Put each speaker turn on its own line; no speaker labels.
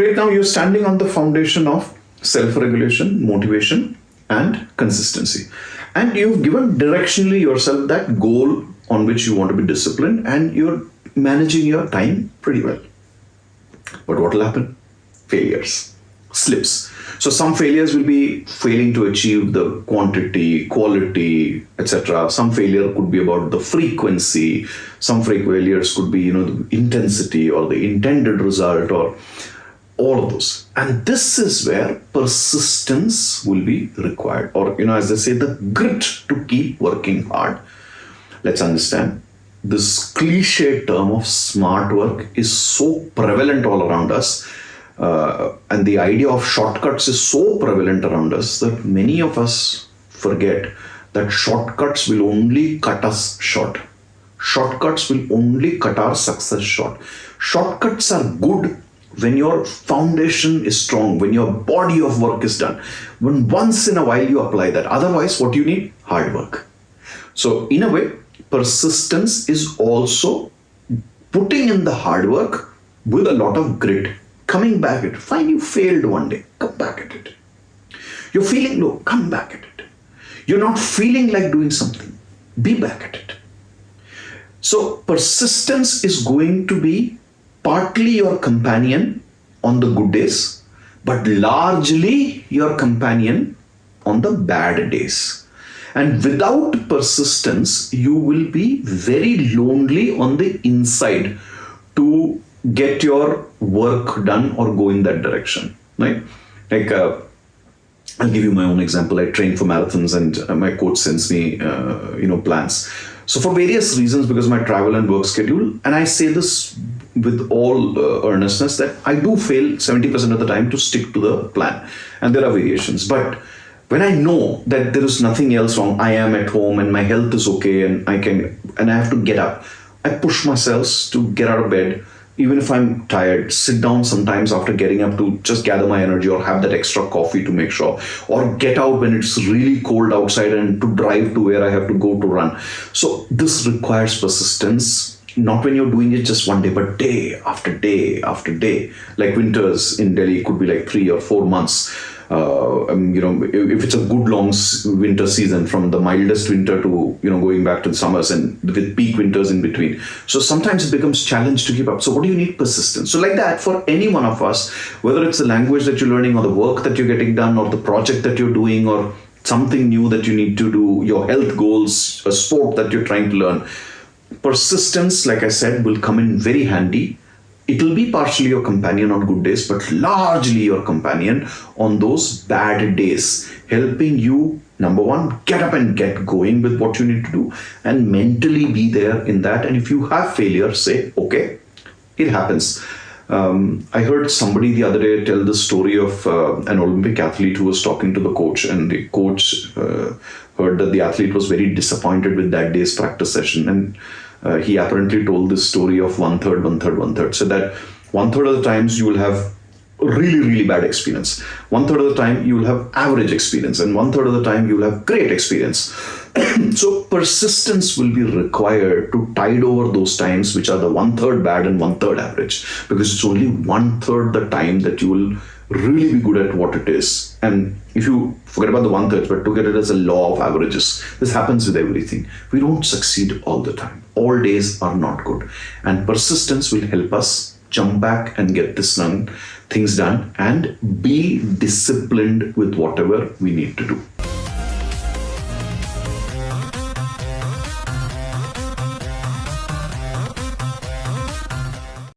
great. Now you're standing on the foundation of self-regulation, motivation, and consistency. And you've given directionally yourself that goal on which you want to be disciplined, and you're managing your time pretty well. But what will happen? Failures, slips. So some failures will be failing to achieve the quantity, quality, etc. Some failure could be about the frequency. Some failures could be, the intensity or the intended result or all of those. And this is where persistence will be required. Or, as they say, the grit to keep working hard. Let's understand. This cliche term of smart work is so prevalent all around us. And the idea of shortcuts is so prevalent around us that many of us forget that shortcuts will only cut us short. Shortcuts will only cut our success short. Shortcuts are good when your foundation is strong, when your body of work is done, when once in a while you apply that. Otherwise, what you need? Hard work. So in a way, persistence is also putting in the hard work with a lot of grit. Coming back at it. Fine, you failed one day. Come back at it. You're feeling low. Come back at it. You're not feeling like doing something. Be back at it. So persistence is going to be partly your companion on the good days, but largely your companion on the bad days. And without persistence, you will be very lonely on the inside to get your work done or go in that direction, right? Like, I'll give you my own example. I train for marathons, and my coach sends me, plans. So for various reasons, because of my travel and work schedule, and I say this with all earnestness, that I do fail 70% of the time to stick to the plan. And there are variations. But when I know that there is nothing else wrong, I am at home and my health is okay, and I have to get up, I push myself to get out of bed. Even if I'm tired, sit down sometimes after getting up to just gather my energy, or have that extra coffee to make sure, or get out when it's really cold outside and to drive to where I have to go to run. So this requires persistence, not when you're doing it just one day, but day after day after day. Like winters in Delhi could be like 3 or 4 months. If it's a good long winter season, from the mildest winter to, going back to the summers, and with peak winters in between. So sometimes it becomes challenge to keep up. So what do you need? Persistence. So like that, for any one of us, whether it's the language that you're learning, or the work that you're getting done, or the project that you're doing, or something new that you need to do, your health goals, a sport that you're trying to learn, persistence, like I said, will come in very handy. It will be partially your companion on good days, but largely your companion on those bad days, helping you, number one, get up and get going with what you need to do, and mentally be there in that. And if you have failure, say, okay, it happens. I heard somebody the other day tell the story of an Olympic athlete who was talking to the coach, and the coach heard that the athlete was very disappointed with that day's practice session, and he apparently told this story of 1/3, 1/3, 1/3. So that 1/3 of the times you will have really, really bad experience. 1/3 of the time you will have average experience, and 1/3 of the time you will have great experience. So persistence will be required to tide over those times which are the 1/3 bad and 1/3 average, because it's only 1/3 the time that you will really be good at what it is. And if you forget about the 1/3, but look at it as a law of averages, this happens with everything. We don't succeed all the time. All days are not good. And persistence will help us jump back and get things done, and be disciplined with whatever we need to do.